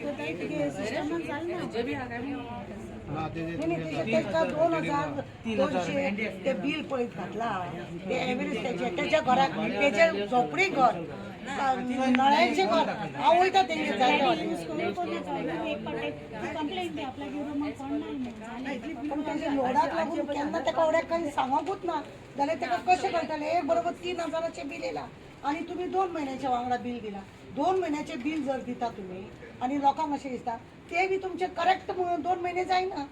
2200 ते बिल पळीत घातला ते एव्हरेज त्याच्या घरात त्याच्या झोपडी घर नळ्यांचे घर हांव वयता तेंगे पण त्याच्या लोडाक लागून केन्ना ताका एवढ्याक काही सांगूंकूच ना जाल्यार ताका कशें कळटलें एक बरोबर 3000चे बिल येयला आणि तुम्ही 2 महिन्याच्या वांगडा बिल दिला 2 महिन्याचे बिल जर दिता तुम्ही आणि लोकांक अशें दिसता ते बी तुमचे करेक्ट 2 महिने जायना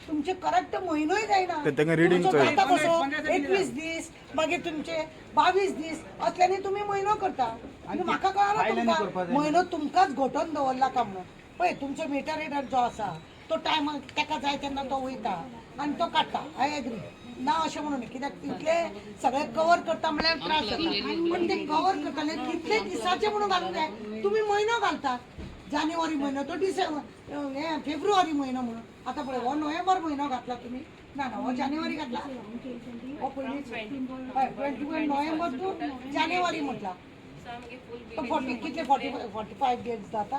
तुमचे करेक्ट म्हयनोय जायना 21 दीस मागीर तुमचे 22 दीस असल्यानी तुम्ही म्हयनो करता आणि म्हाका कळना तुमकां म्हयनो तुमकांच घोटोन दवरला काय म्हणून पळय तुमचो मिटर रिडर जो आसा तो टायमार ताका जाय तेन्ना तो वयता आनी तो काडटा आय एग्री ना अशें म्हणून कित्याक तितले सगळे कवर करता म्हळ्यार त्रास जाता पण ते कवर करताले कितले दिसाचे म्हणून घालूंक जाय तुमी म्हयनो घालता जानेवारी महिनो तो डिसेंबर हे फेब्रुवारी महिनो म्हणून आता पळय हो नोव्हेंबर महिनो घातला तुम्ही ना ना हो जानेवारी घातला हो पयलींच 21 नोव्हेंबर टू जानेवारी म्हटला तो 40 कितले 45 डेज जाता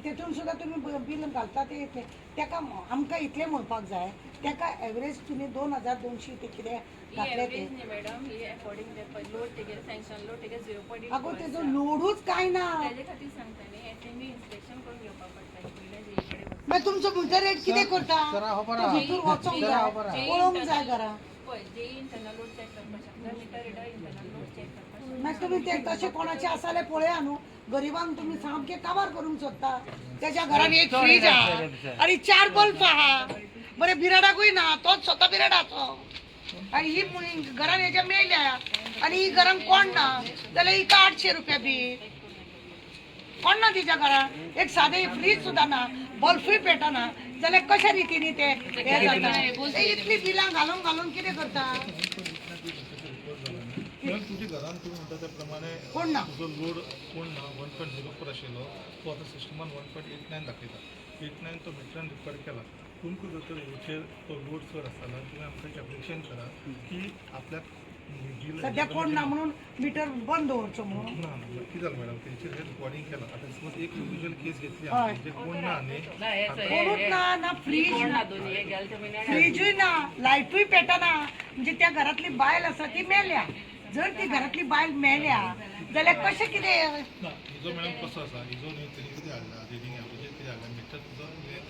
तेतून सुद्धा तुम्ही बिल घालता ते इतले ताका आमकां इतलें म्हणपाक जाय ताका एवरेज तुम्ही 2200 ते कितें घातले ते मॅडम ही अकॉर्डिंग लोड तेगे सँक्शन लोड तेगे 0.8 अगो तेजो लोडूच काय ना तेजे खातीर सांगता न्ही एसएमई इन्स्पेक्शन करून घेवपाक पडटा पयले जेकडे मागीर तुमचो मीटर रेट कितें करता भितर वचोंक जाय पळोवंक जाय घरा पळय जे इंटरनल लोड चॅक करपाक शकता meter reader internal load check करपाक मागीर तुम्ही ते तशें कोणाचे आसा जाल्यार पळया न्हू गरिबांक तुम्ही सामके काबार करूंक सोदता त्याच्या घरान एक फ्रीज आहा आणि 4 बल्ब आहा बरे बिराडाकूय ना तोच स्वता बिराडाचो आणि ही घरान हेच्या मेल्या आणि ही घरान कोण ना जाल्यार हिका 800 रुपया बी कोण ना तिच्या घरान एक साधे फ्रीज सुद्धा ना बल्बूय पेटना जाल्यार कशा रितीने ते हे जाता इतली बिलां घालून घालून कितें करता तुझे घरान तुम्ही म्हणता त्याप्रमाणे कोण ना जो लोड कोण ना 1.04 आशिल्लो तो आता सिस्टमान 1.89 दाखयता 89 तो मिटरान रिकॉर्ड केला तुमकां जर तर हेचेर तो लोड चड आसताना तुम्ही आमकां एक एप्लिकेशन करा की आपल्याक सध्या कोण ना म्हणून मीटर बंद दवरचो म्हणून ना ना कितें जालें मॅडम तेचेर हे रिकॉर्डिंग केला आता सपोज एक इंडिव्हिज्युअल केस घेतली म्हणजे कोण ना न्ही कोणूच ना फ्रीज फ्रीजूय ना लायटूय पेटना म्हणजे त्या घरातली बायल आसा ती मेल्या जर ती घरातली बायल मेल्या जाल्यार कशें कितें ना हिजो मॅडम कसो आसा हिजो न्ही तेणी कितें हाडला रिडींग एवरेज कितें हाडला मिटर तुजो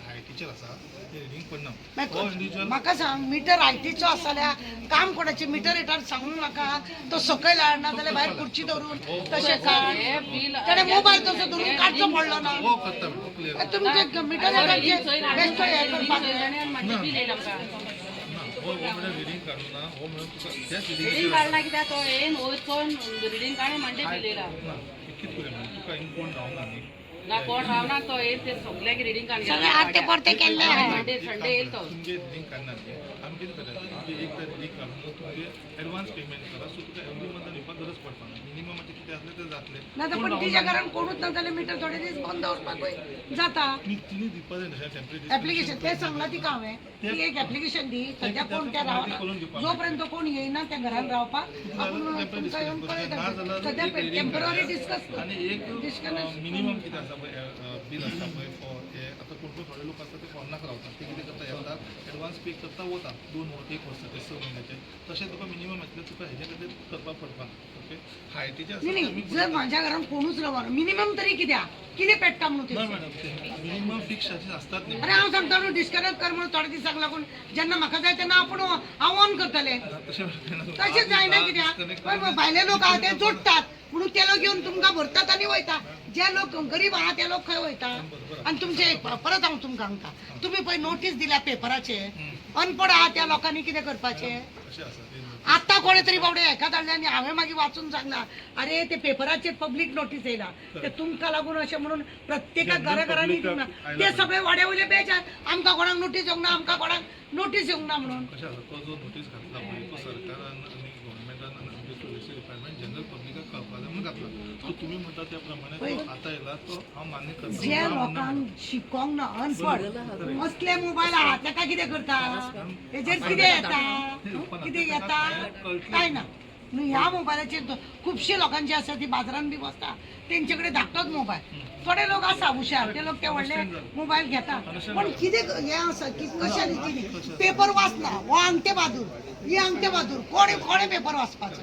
हायटीचेर आसा ते रिडींग पडना हो इंडिव्हिज्युअल म्हाका सांग मिटर आयटीचो आसा जाल्यार काम कोणाचे मिटर रेटार सांगूंक नाका तो सकयल हाडना जाल्यार भायर खुर्ची धरून तशें काड ताणें मोबायल तसो धरून काडचो पडलो ना हो करता मॅडम क्लियर तुमचे मिटर रेटाचेर बेश्टो हे करपाक हो मिटर रिडींग काडूं ना हो म्हणून तुका त्याच रिडींग काढला कित्याक तो येन वचून रिडींग काडे म्हणजे दिलेला ना कितें करूं मॅडम तुका हिंग कोण रावना न्ही ना कोण रावना तो येत ते सगळ्याक रिडींग काढ सगळे आरते परते केल्ले संडे येईल तो तुमगे रिडींग काडना न्ही आमी कितें करता तुमगे एक तर रिडींग काडून तुमगे एडवान्स पेमेंट करा सो तुका एवरी मंथ दिवपाक गरज पडपाना मिनिमम म्हणजे कितें आसलें तें जातलें ना तर पण तिच्या घरान कोणूच ना जाल्यार मिटर थोडे दीस बंद दवरपाकूय जाता तिने दिवपा जाय तशें टेम्परेरी ऍप्लिकेशन ते सांगला तिका हांवें ती एक ऍप्लिकेशन दी सध्या कोण त्या रावना जोपर्यंत कोण येयना त्या घरान रावपाक आपूण तुमकां येवन कळयता सध्या टेम्पररी डिस्कस आनी एक मिनिमम कितें आसा पळय बील आसता पळय फॉर हे आतां कोण थोडे लोक आसता ते फॉरनाक रावतात ते कितें करता येता एडवान्स पे करता वता 2 वर्स 1 वर्स ते 6 म्हयन्याचे तशें तुका मिनिमम येतलें तुका हेजे खातीर करपाक पडपाना ओके हायटीचे आसा जर माझ्या घरान कोणूच रावना मिनिमम तरी कितें पेट्टा म्हणून ना ते मॅडम मिनिमम फिक्स चार्जीस असतात न्ही अरे हांव सांगता न्हू डिस्कनेक्ट कर म्हणून थोडे दिसाक लागून जेन्ना म्हाका जाय तेन्ना आपूण हांव ऑन करतलें तशें जायना कित्याक भायले लोक आहा ते जोडटात म्हणून ते लोक येवन तुमकां भरतात आनी वयता जे लोक गरीब आहा ते लोक खंय वयता आनी तुमचे परत हांव तुमकां सांगता तुमी पळय नोटीस दिल्या पेपराचेर अनपड आहा त्या लोकांनी कितें करपाचें आता कोणे तरी बावडे हेका धाडले आनी हांवें मागीर वाचून सांगला अरे ते पेपराचेर पब्लीक नोटीस येयला ते तुमकां लागून अशें म्हणून प्रत्येकाक घराघरांनी ते सगळे वाडे वयले बेजार आमकां कोणाक नोटीस येवंक ना आमकां कोणाक नोटीस येवंक ना म्हणून कशें आसा तो जो नोटीस घातला पळय तो सरकारान आनी गव्हर्मेंटान आनी डिपार्टमेंट जनरल पब्लिकाक कळपा जाय म्हणून घातला सो तुमी म्हणटा त्या प्रमाणे तो आतां येयला तो हांव मान्य करता जे लोकांक शिकोंक ना अनपड असले मोबायल आहा ताका कितें करता हेजेर कितें येता काय ना ह्या मोबायलाचेर खुबशे लोकांचे आसा ती बाजारान बी बसता तेंचे कडेन धाकटोच मोबायल थोडे लोक असा हुशार ते लोक ते व्हडले मोबाईल घेता पण कितें हें आसा की कशा रितीन पेपर वाचना हो अंगठे बहादूर ही अंगठे बहादूर कोणे पेपर वाचपाचो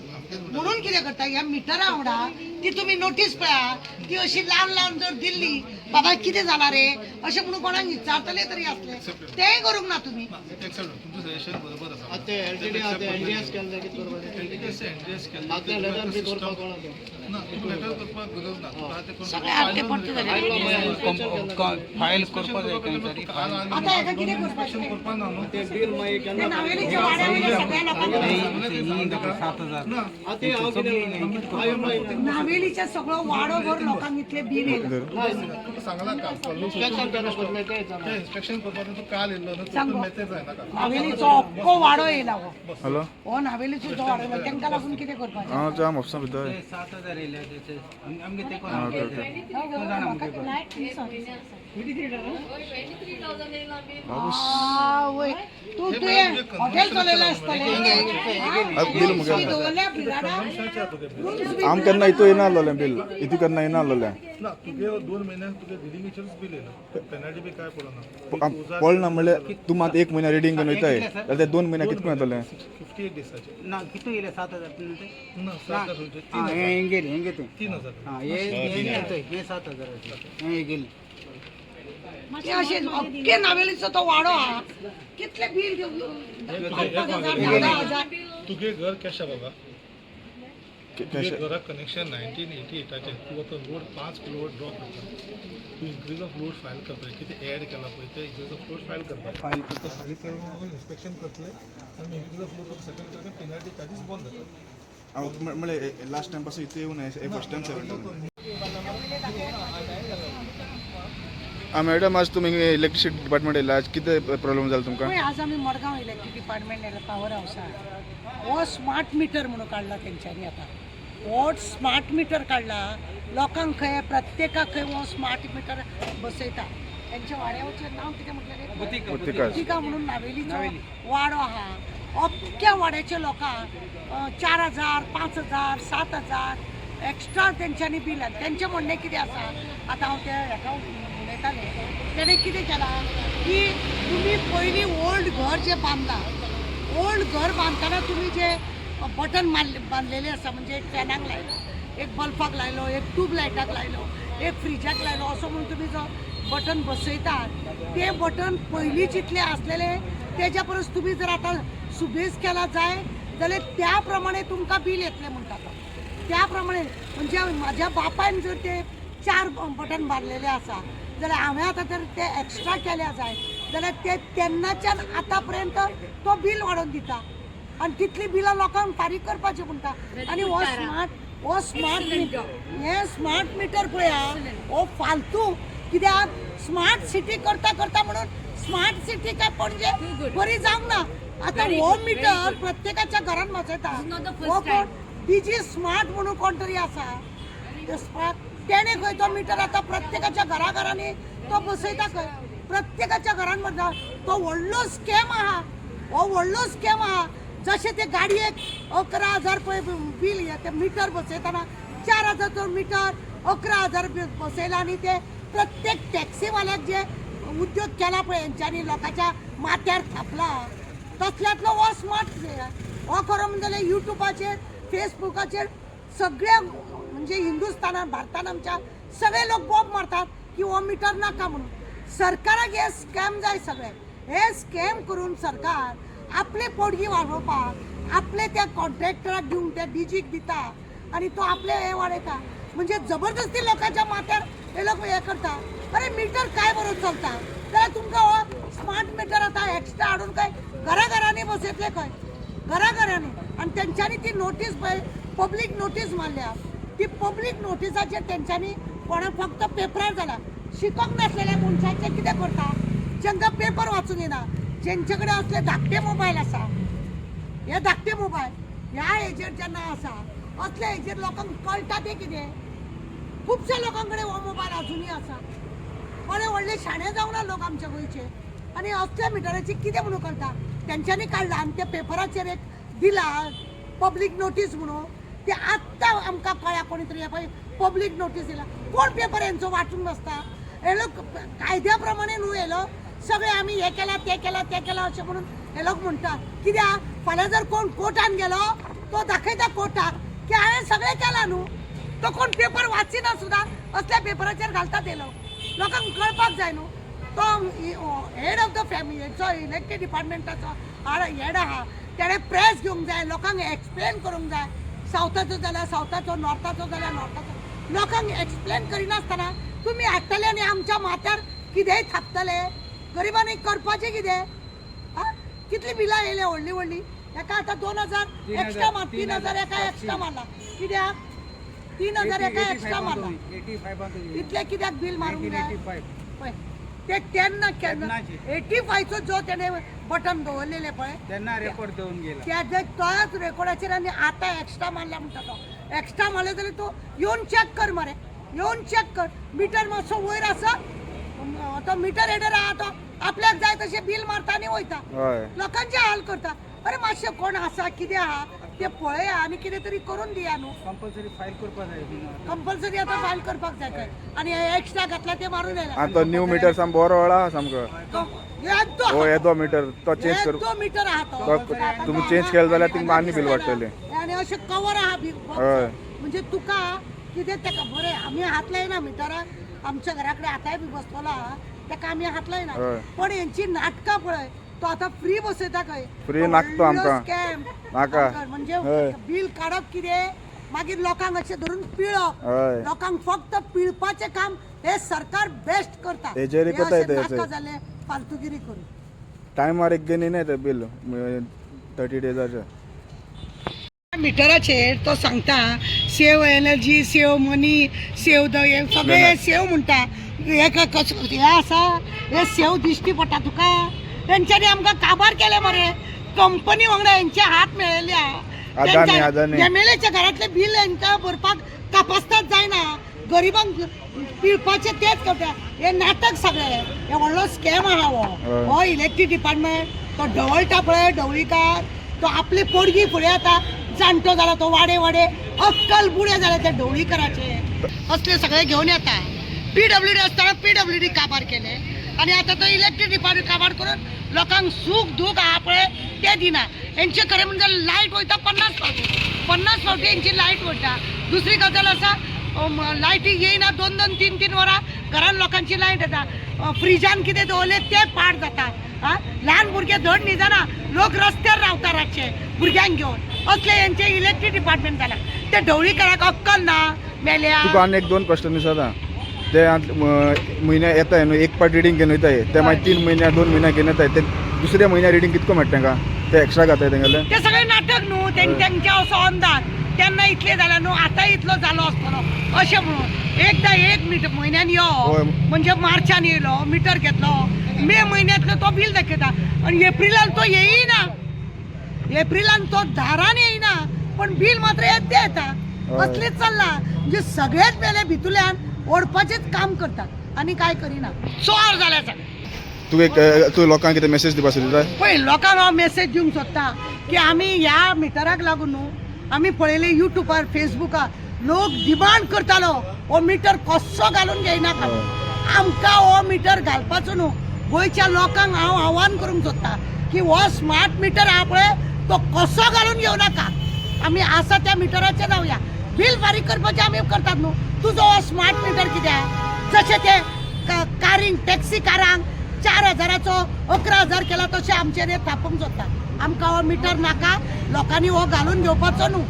म्हणून कितें करता ह्या मिटरा वांगडा ती तुमी नोटीस पळया ती अशी लावन जर दिल्ली बाबा कितें जालां रे अशें म्हणून कोणाक विचारतले तरी असले तेंय करूंक ना तुमी तुमचं सजेशन बरोबर आसा आता एनडीएस केलं की बरोबर एनडीएस केलं आता लेटर बी करपाक कोणाक ना तुका लेटर करपाक गरज ना तुका ते कोण सगळे आमटे पडटे झाले फायल करपाक जाय खंयतरी आता हेका कितें करपाचें करपाक ना न्हू ते बिल मागीर ते नावेलीच्या वाड्यावयल्या सगळ्या लोकांक 7,000 आता हांव कितें नावेलीच्या सगळं वाडो भर लोकांक इतले बिल येयला तुका सांगला का इन्स्पेक्शन केलं पडलें तें ते इन्स्पेक्शन करपाक तू काल येयल्लो न्हू तुका मेसेज जायना का नावेलीचो अख्खो वाडो येयला हो हॅलो हो नावेलीचो जो वाडो येयला तांकां लागून कितें करपाचें हांव जाम ऑफिसा भितर 7,000 येयले तेचे आमगे ते कोण आं ओके आवय तू तुवें हॉटेल चलयलें आसतलें बिल मुगे ती दवरल्या बिराडा आम केन्ना इतू येना आसलोलें बिल इतू केन्ना येना आसलोलें ना तुगे 2 म्हयन्याक तुगे रिडिंगेचेरूच बिल येयला पेनल्टी बी काय पडना पळना म्हणल्यार तूं मात 1 म्हयन्या रिडींग करून वयताय जाल्यार ते 2 म्हयन्या कितको येतलें 58 दिसाचे ना कितू येयले 7,000 ते ना 7,000 हां हे गेले ते 3,000 हां हे 7,000 हे गेले ते अशें अख्खे नावेलीचो तो वाडो हा कितले बिल 10,000 तुगे घर कशें बाबा तुगे कशें घराक कनेक्शन 1988चे तूं आतां लोड 5 किलो ड्रॉप करता तूं इन्क्रीज ऑफ लोड फायल करता कितें एड केला पळय ते इन्क्रीज ऑफ लोड फायल करता फायल करता फायल करून इन्स्पेक्शन करतले आनी इन्क्रीज ऑफ लोड सेटल करता पेनल्टी चार्जीस बंद जाता हांव म्हणल्यार लास्ट टायम पासून इतू येवं ना फर्स्ट टायम सेवन मॅडम आज तुमी इलेक्ट्रिसिटी डिपार्टमेंट येयला आज कितें प्रॉब्लेम जालो तुमकां पळय आज आमी मडगांव इलेक्ट्रीक डिपार्टमेंट येयला पावर हावसार हो स्मार्ट मिटर म्हणून काडला तेंच्यांनी आतां हो स्मार्ट मिटर काडला लोकांक खंय प्रत्येकाक खंय हो स्मार्ट मिटर बसयता तेंच्या वाड्यावरचें नांव कितें म्हटलें प्रतिकाश तिका म्हणून नावेलीचो वाडो आहा अख्ख्या वाड्याच्या लोकांक 4,000 5,000 7,000 एक्स्ट्रा तेंच्यांनी बिल तेंचें म्हणणें कितें आसा आतां हांव त्या हेका उलयतालें तेणें कितें केलां की तुमी पयलीं ओल्ड घर जें बांदला ओल्ड घर बांदतना तुमी जे बटन बांदलेले आसा म्हणजे एक फॅनाक लायलो एक बल्बाक लायलो एक ट्यूबलायटाक लायलो एक फ्रिजाक लायलो असो म्हणून तुमी जो बटन बसयतात ते बटन पयलीं जितले आसलेले तेज्या परस तुमी जर आतां सुबेज केला जाय जाल्यार त्या प्रमाणे तुमकां बिल येतलें म्हणटा तो त्या प्रमाणे म्हणजे म्हाज्या बापायन जर ते 4 बटन बांदलेले आसा जाल्यार हांवें आतां जर ते एक्स्ट्रा केल्या जाय जाल्यार ते तेन्नाच्यान आतां पर्यंत तो बिल वाडोवन दिता आनी तितली बिलां लोकांक फारीक करपाचें म्हणटा आनी हो स्मार्ट हे स्मार्ट मिटर पळया हो फालतू कित्याक स्मार्ट सिटी करता म्हणून स्मार्ट सिटी काय पणजे बरी जावंक ना आतां हो मिटर प्रत्येकाच्या घरान बसयता हो कोण डीजी स्मार्ट म्हणून कोण तरी आसा तेणे खंय तो मिटर आतां प्रत्येकाच्या घराघरांनी तो बसयता खंय प्रत्येकाच्या घरान बसता तो व्हडलो स्कॅम आहा हो व्हडलो स्कॅम आहा जशें ते गाडयेक 11,000 रुपये बील ते मिटर बसयतना 4,000 मिटर 11,000 बसयला आनी ते प्रत्येक टॅक्सीवाल्याक जे उद्योग केला पळय हेंच्यांनी लोकांच्या माथ्यार थापला तसल्यांतलो हो स्मार्ट हो खरो म्हणजे युट्यूबाचेर फेसबुकाचेर सगळ्या म्हणजे हिंदुस्थानात भारतान आमच्या सगळे लोक बॉब मारतात की हो मिटर नाका म्हणून सरकाराक हे स्कॅम जाय सगळे हे स्कॅम करून सरकार आपले पोटगी वाडोवपाक आपले त्या कॉन्ट्रॅक्टराक दिवंक त्या डीजीक दिता आणि तो आपले हे वाडयता म्हणजे जबरदस्ती लोकांच्या माथ्यार हे लोक हे करता अरे मीटर काय बरोबर चलता जाल्यार तुमकां हो स्मार्ट मीटर आतां एक्स्ट्रा हाडून काय घराघरांनी बसयतले खंय घराघरांनी आणि तेंच्यांनी ती नोटीस पळय पब्लीक नोटीस मारल्या ती पब्लीक नोटिसाचेर तेंच्यांनी कोणाक फक्त पेपरार जाला शिकोंक नासलेल्या मनशांचे कितें करता जेंकां पेपर वाचूंक येना जेंचे कडेन असले धाकटे मोबायल आसा हे धाकटे मोबायल ह्या हेजेर जेन्ना आसा असल्या हेजेर लोकांक कळटा ते कितें खुबशा लोकां कडेन हो मोबायल अजुनूय आसा बरे व्हडले शाणे जावं ना लोक आमच्या गोंयचे आनी असल्या मिटराची कितें म्हणून करता तेंच्यांनी काडला आनी त्या पेपराचेर एक दिला पब्लीक नोटीस म्हणून ते आत्तां आमकां कळ्ळ्या कोणी तरी पळय पब्लीक नोटीस दिला कोण पेपर यांचो वाचून बसता हे लोक कायद्याप्रमाणे न्हू येलो सगळे आम्ही हे केला ते केला ते केला अशें म्हणून हे लोक म्हणटा कित्याक फाल्यां जर कोण कोर्टान गेलो तो दाखयता कोर्टाक की हांवें सगळें केलां न्हू तो कोण पेपर वाचिना सुद्दां असल्या पेपराचेर घालता ते लोकांक कळपाक जाय न्हू तो हेड ऑफ द फॅमिलीचो इलेक्टेड डिपार्टमेंटाचो हेड आहा तेणे प्रेस घेवंक जाय लोकांक एक्सप्लेन करूंक जाय सावथाचो जाल्यार सावथाचो नॉर्थाचो जाल्यार नॉर्थाचो लोकांक एक्सप्लेन करिनासतना तुमी हाडटले आनी आमच्या माथ्यार कितेंय थापतले गरिबांनी करपाचें कितें कितली बिलां येयले व्हडली व्हडली एका आतां 2000 एक्स्ट्रा मार 3000 एका एक्स्ट्रा मारला कित्याक 3000 एका एक्स्ट्रा मारला 85 इतले कित्याक बील मारूंक जाय 85 पळय ते तेन्ना केन्ना 85चो जो तेणे बटन दवरलेले पळय त्यांना रेकॉर्ड देऊन गेला त्या तोच रेकॉर्डाचेर आनी आतां एक्स्ट्रा मारला म्हणटा तो एक्स्ट्रा मारले जाल्यार तूं येवन चॅक कर मरे येवन चॅक कर मिटर मातसो वयर आसा तो मिटर हेडर आहा तो आपल्याक जाय तशें बिल मारता आनी वयता हय लोकांचे हाल करता अरे मातशें कोण आसा कितें आहा ते पळया आनी कितें तरी करून दिया न्हू कंपल्सरी फाईल करपा जाय कंपल्सरी आतां फायल करपाक जाय खंय आनी हे एक्स्ट्रा घातला ते मारून येयला आता न्यू मीटर साम बरो वळा सामको हो येदो मीटर तो चेंज कर तो मीटर आहा तो तो तुम्ही चेंज केलं जाल्यार तुमकां आनी बिल वाडटलें आणि असे कवर आहा हय. म्हणजे तुका कितें तेका बरें आमी हात लायना मिटराक आमच्या घरा कडेन आतांय बी बसलेलो आहा तेका आमी हात लायना हय. पण हेंची नाटकां पळय तो आतां फ्री बसयता खंय Free नाकतो आमकां. नाका. म्हणजे हय. बिल काडप कितें मागीर लोकांक अशें धरून पिळप हय. लोकांक फक्त पिळपाचें काम हे सरकार बेस्ट करता हेजेर हे कोताय अशें ते नाटकां अशें. जाले फालतुगिरी करून टायमार एक गेनी नाही ते बिल 30 डेजाचे मिटराचेर तो सांगता save energy save money save the हे सगळे सेव म्हणटा हेका कसो हे आसा हे सेव दिश्टी पडटा तुका तेंच्यांनी आमकां काबार केले मरे कंपनी वांगडा हेंचे हात मेळयले अदानी. एमएलएच्या घरातले बिल हेंकां भरपाक तपासताच जायना गरिबांक पिळपाचे तेच करता हे नाटक सगळे हे व्हडलो स्कॅम आहा हो इलेक्ट्रीक डिपार्टमेंट तो ढवळटा पळय ढवळीकार तो आपली पोरगी फुडें येता जाणटो जाला तो वाडे वाडे अक्कल बुडे जाले ते ढवळीकराचे असले सगळे घेवन येता PWD आसतना PWD काबार केले आणि आता तो इलेक्ट्रीक डिपार्टमेंट काबार करून लोकांक सुख दूख आहा पळय ते दिना हेंचे खरें म्हणजे लायट वयता 50 फावटी हेंची लायट वयता दुसरी गजाल आसा लायटी येयना 2-2, 3-3 वरां घरान लोकांची लायट येता फ्रिजान कितें दवरले ते पाड जाता ल्हान भुरगे धड न्ही जाणा लोक रस्त्यार रावता रातचे भुरग्यांक घेवन असले हेंचे इलेक्ट्रीक डिपार्टमेंट जाला ते ढवळीकाराक अक्कल ना मेल्या तुका आनी एक 2 क्वेश्चन विचारता ते म्हयन्या येताय न्हू एक पार्ट रिडींग घेवन वयताय ते मागीर 3 म्हयन्या 2 म्हयन्या घेवन येताय ते दुसऱ्या म्हयन्या रिडींग कितको मेळटा तांकां ते एक्स्ट्रा घाताय तेंगेले ते सगळे नाटक न्हू तेंचे असो अंदाज तेन्ना इतले जाला न्हू आतां इतलो जालो आसतलो अशें म्हणून एकदां एक म्हयन्यान यो होय. म्हणजे मार्चान येयलो मिटर घेतलो मे म्हयन्यांतलो तो बिल दाखयता आणि एप्रिलान तो येयना एप्रिलान तो दारान येयना पण बिल मात्र येते येता असलेच चल्ला म्हणजे सगळेच मेले भितुल्यान ओडपाचेच काम करतात आणि काय करिना चोर जाल्या सगळे तू लोकांक कितें मेसेज दिवपाक सोदता पळय लोकांक हांव मेसेज दिवंक सोदता की आमी ह्या मिटराक लागून न्हू आमी पळयले युट्यूबार फेसबुकार लोक डिमांड करतालो हो मिटर कसो घालून घेयनाका आमकां हो मिटर घालपाचो न्हू गोंयच्या लोकांक हांव आव्हान करूंक सोदता की हो स्मार्ट मिटर आहा पळय तो कसो घालून घेवं नाका आमी आसा त्या मिटराचेर रावया बिल फारीक करपाचें आमी करतात न्हू तुजो हो स्मार्ट मिटर कित्याक जशें ते कारींक टॅक्सी कारांक 4,000चो 11,000 केला तशें आमचेर हे थापूंक सोदता आमकां हो मिटर नाका लोकांनी हो घालून घेवपाचो न्हू